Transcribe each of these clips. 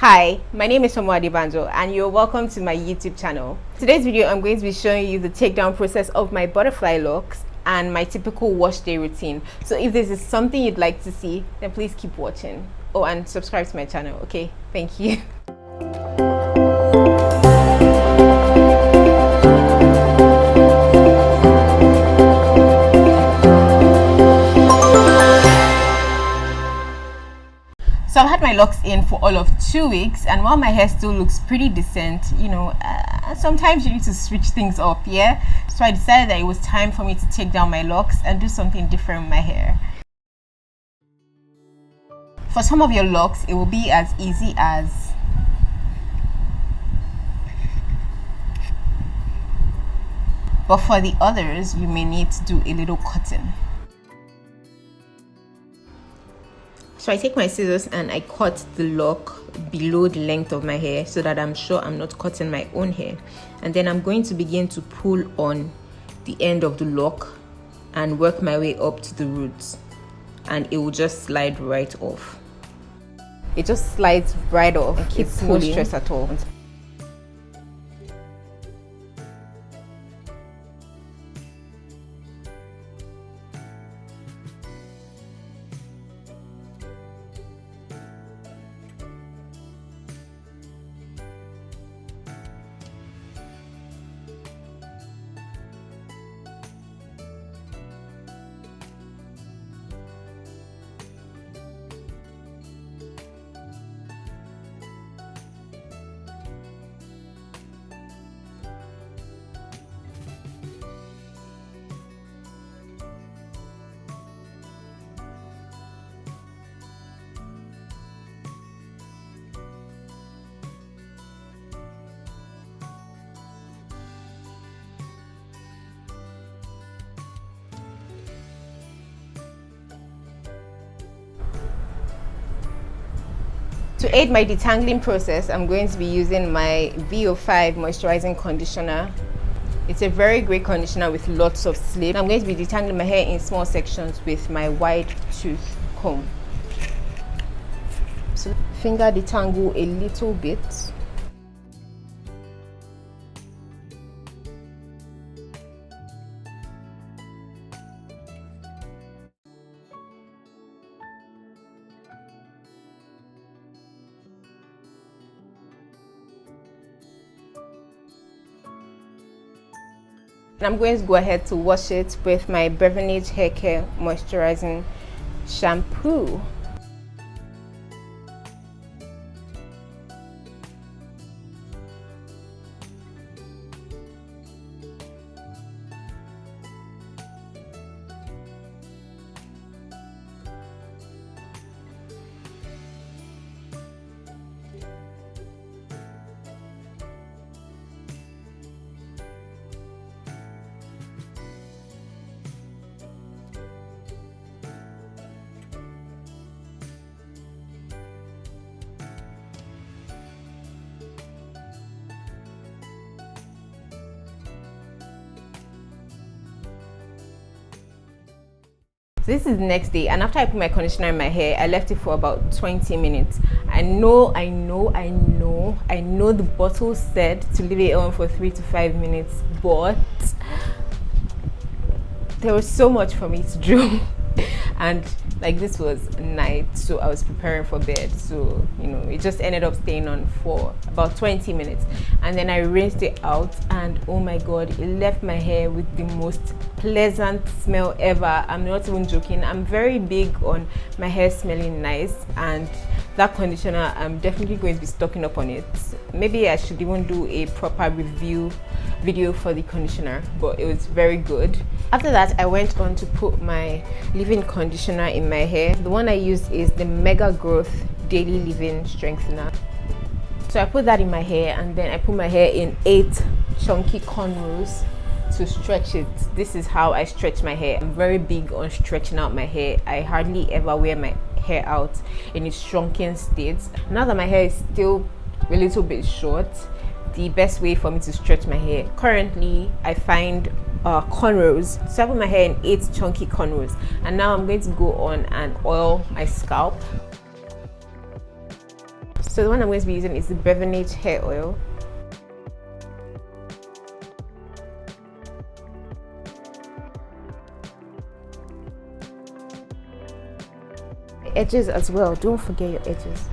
Hi, my name is Tomo Adebanjo and you're welcome to my YouTube channel. Today's video I'm going to be showing you the takedown process of my butterfly locks and my typical wash day routine. So if this is something you'd like to see, then please keep watching. Oh, and subscribe to my channel, okay? Thank you. So I've had my locks in for all of 2 weeks, and while my hair still looks pretty decent, sometimes you need to switch things up, yeah? So I decided that it was time for me to take down my locks and do something different with my hair. For some of your locks, it will be as easy as but for the others, you may need to do a little cutting. So I take my scissors and I cut the lock below the length of my hair so that I'm sure I'm not cutting my own hair. And then I'm going to begin to pull on the end of the lock and work my way up to the roots. And it will just slide right off. It just slides right off. And keep pulling. No stress at all. To aid my detangling process, I'm going to be using my VO5 moisturizing conditioner. It's a very great conditioner with lots of slip. I'm going to be detangling my hair in small sections with my wide tooth comb. So finger detangle a little bit. And I'm going to go ahead to wash it with my Beverage Hair Care Moisturizing Shampoo. So this is the next day, and after I put my conditioner in my hair, I left it for about 20 minutes. I know the bottle said to leave it on for 3 to 5 minutes, but there was so much for me to do. And like, this was night, so I was preparing for bed, so it just ended up staying on for about 20 minutes, and then I rinsed it out, and oh my god, it left my hair with the most pleasant smell ever. I'm not even joking. I'm very big on my hair smelling nice, and that conditioner, I'm definitely going to be stocking up on it. Maybe I should even do a proper review video for the conditioner, but it was very good. After that, I went on to put my leave-in conditioner in my hair. The one I use is the Mega Growth Daily Leave-In Strengthener. So I put that in my hair, and then I put my hair in 8 chunky cornrows to stretch it. This is how I stretch my hair. I'm very big on stretching out my hair. I hardly ever wear my hair out in its shrunken state. Now that my hair is still a little bit short, the best way for me to stretch my hair currently, I find cornrows. So I put my hair in 8 chunky cornrows, and now I'm going to go on and oil my scalp. So the one I'm going to be using is the Beverage hair oil. Edges as well, don't forget your edges.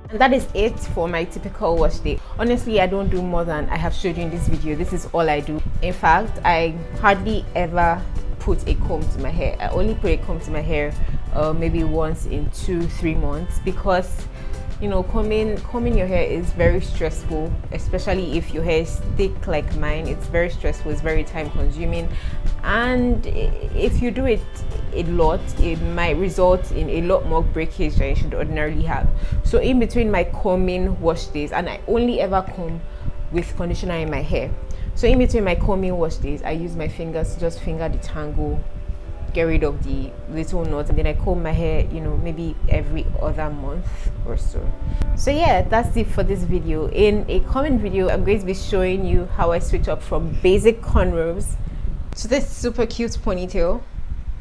And that is it for my typical wash day. Honestly, I don't do more than I have showed you in this video. This is all I do. In fact, I hardly ever put a comb to my hair. I only put a comb to my hair maybe once in 2-3 months, because you know, combing your hair is very stressful, especially if your hair is thick like mine. It's very stressful, it's very time consuming, and if you do it a lot, it might result in a lot more breakage than you should ordinarily have. So in between my combing wash days, and I only ever comb with conditioner in my hair, so in between my combing wash days, I use my fingers to just finger detangle, get rid of the little knots, and then I comb my hair, you know, maybe every other month or so. So yeah, that's it for this video. In a coming video, I'm going to be showing you how I switch up from basic cornrows to this super cute ponytail.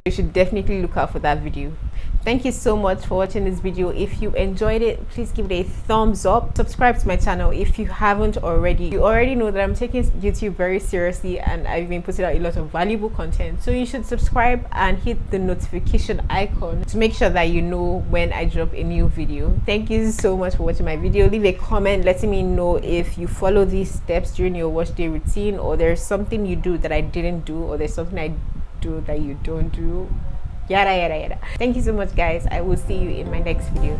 You should definitely look out for that video. Thank you so much for watching this video. If you enjoyed it, please give it a thumbs up. Subscribe to my channel if you haven't already. You already know that I'm taking YouTube very seriously, and I've been putting out a lot of valuable content, so you should subscribe and hit the notification icon to make sure that you know when I drop a new video. Thank you so much for watching my video. Leave a comment letting me know if you follow these steps during your wash day routine, or there's something you do that I didn't do, or there's something I do that you don't do, yada yada yada. Thank you so much, guys. I will see you in my next video.